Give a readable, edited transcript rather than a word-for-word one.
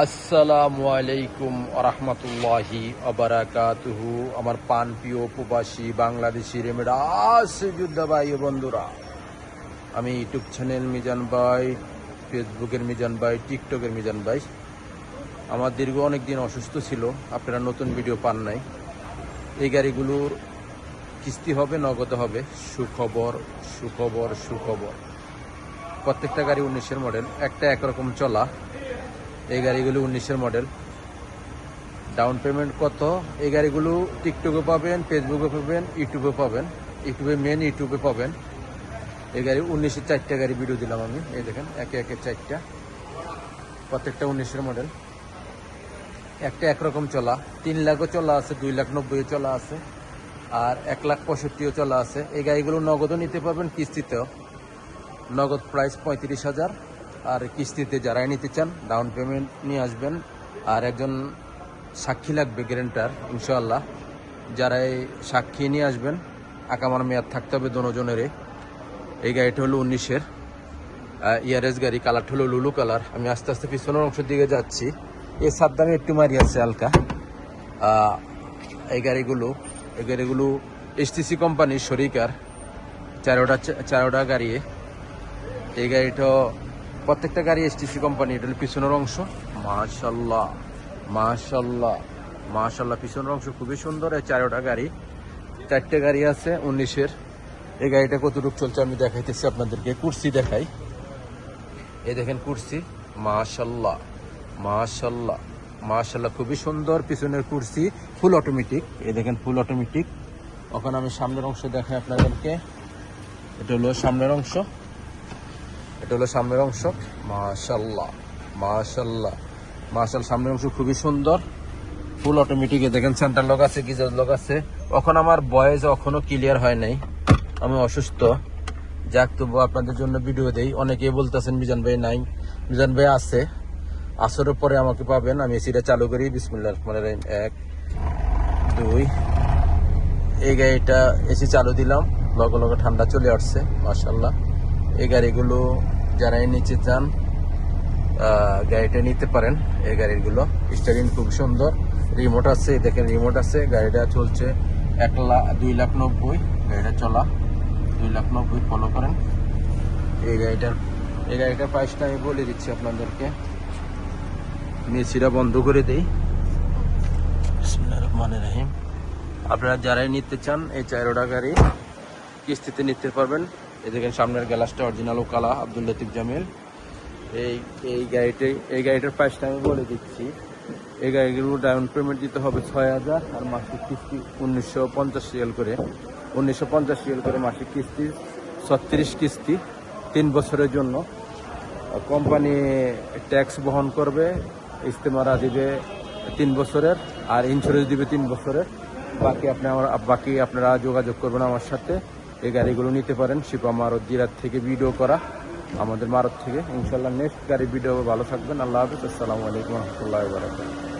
আসসালামু আলাইকুম আরহামতুল্লাহি আবারাকাতুহু। আমার পান প্রিয় প্রবাসী বাংলাদেশি রেমিডাস যোদ্ধা ভাই ও বন্ধুরা, আমি ইউটিউব চ্যানেল মিজান ভাই, ফেসবুকের মিজান ভাই, টিকটকের মিজান ভাই। আমার দীর্ঘ অনেক দিন অসুস্থ ছিল, আপনারা নতুন ভিডিও পান নাই। এই গাড়িগুলোর কিস্তি হবে, নগদে হবে। সুখবর সুখবর সুখবর। প্রত্যেকটা গাড়ি 19-এর মডেল, একটা একরকম চলা। এই গাড়িগুলো 19-এর মডেল। ডাউন পেমেন্ট কত? এই গাড়িগুলো টিকটকে পাবেন, ফেসবুকে পাবেন, ইউটিউবে পাবেন। ইউটিউবে পাবেন। এই গাড়ি 19-এর 4টা গাড়ি ভিডিও দিলাম আমি। এই দেখেন, একে একে 4টা, প্রত্যেকটা 19-এর মডেল। একটা একরকম চলা, 3 লাখও চলা আছে, 2,90,000 চলা আছে, আর 1,65,000 চলা আছে। এই গাড়িগুলো নগদও নিতে পারবেন, কিস্তিতেও। নগদ প্রাইস 35,000, আর কিস্তিতে যারাই নিতে চান ডাউন পেমেন্ট নিয়ে আসবেন। আর একজন সাক্ষী লাগবে, গ্যারেন্টার ইনশাআল্লাহ। যারাই সাক্ষী নিয়ে আসবেন, আকামার মেয়াদ থাকতে হবে দুজনেরই। এই গাড়িটা হলো 19-এর ইয়ারেস গাড়ি, কালারটা হলো লুলু কালার। আমি আস্তে আস্তে পিছনের অংশের দিকে যাচ্ছি। এই সাবধানে একটু মারি আছে হালকা। এই গাড়িগুলো এসটিসি কোম্পানির শরিকার, চারোটা গাড়ি। এই গাড়িটা প্রত্যেকটা গাড়ি এসটিসি কোম্পানি। এটা হলো পিছনের অংশ। মাশাল্লাহ মাশাল্লাহ মাশাল্লাহ, পিছনের অংশ খুবই সুন্দর। এই চারোটা গাড়ি, 4টে গাড়ি আছে 19-এর। এই গাড়িটা কতটুকু চলছে আমি দেখাইতেছি আপনাদেরকে। কুর্সি দেখাই। এই দেখেন কুর্সি, মাশাল্লাহ মাশাল্লাহ মাশাল্লাহ, খুবই সুন্দর পিছনের কুর্সি। Full automatic. এই দেখেন ফুল অটোমেটিক। ওখানে আমি সামনের অংশ দেখাই আপনাদেরকে। এটা হলো সামনের অংশ। মাশাল্লাহ মাশাল্লাহ মাশাল্লাহ, সামনের অংশ খুবই সুন্দর, ফুল অটোমেটিক। দেখেন সেন্টার লক আছে, গিজার লক আছে। এখন আমার ভয়েস এখনো ক্লিয়ার হয় নাই, আমি অসুস্থ। যাক, তবু আপনাদের জন্য ভিডিও দেই। অনেকেই বলতেছেন মিজান ভাই নাই। মিজান ভাই আছে, আসরের পরে আমাকে পাবেন। আমি এসিটা চালু করি। বিসমিল্লাহির রহমানির রহিম। 1 2। এই গাড়িটা এসি চালু দিলাম, লগে লগে ঠান্ডা চলে আসছে মাশাল্লাহ। এই গাড়িগুলো যারাই নিচে চান গাড়িটা নিতে পারেন। এই গাড়িগুলো স্টারিং খুব সুন্দর, রিমোট আছে। দেখেন রিমোট আছে। গাড়িটা চলছে 2,90,000 গাড়িটা চলা 2,90,000। ফলো করেন। এই গাড়িটার প্রাইসটা আমি বলে দিচ্ছি আপনাদেরকে। মেসিটা বন্ধ করে দেই। বিসমিল্লাহির রহমানির রহিম। আপনারা যারাই নিতে চান এই 4টা গাড়ি কিস্তিতে নিতে পারবেন। এই দেখেন সামনের গ্লাসটা অরিজিনাল ওকালা, আব্দুল লতিফ জামিল। এই গাড়িটার প্রাইসটা আমি বলে দিচ্ছি। এই গাড়িগুলো ডাউন পেমেন্ট দিতে হবে 6,000, আর মাসিক কিস্তি 1,950 রিয়াল করে। 1,950 রিয়াল করে মাসিক কিস্তি, 36 কিস্তি, 3 বছরের জন্য। কোম্পানি ট্যাক্স বহন করবে, ইস্তেমারা দিবে 3 বছরের, আর ইন্স্যুরেন্স দিবে 3 বছরের। বাকি আপনারা যোগাযোগ করবেন আমার সাথে। এই গাড়িগুলো নিতে পারেন। শিপা মারত জিরাত থেকে ভিডিও করা, আমাদের মারত থেকে। ইনশাল্লাহ নেক্সট গাড়ি ভিডিও। ভালো থাকবেন। আল্লাহ হাফিজ। আসসালামু আলাইকুম রহমতুল্লাহি ওয়া বারাকাতুহু।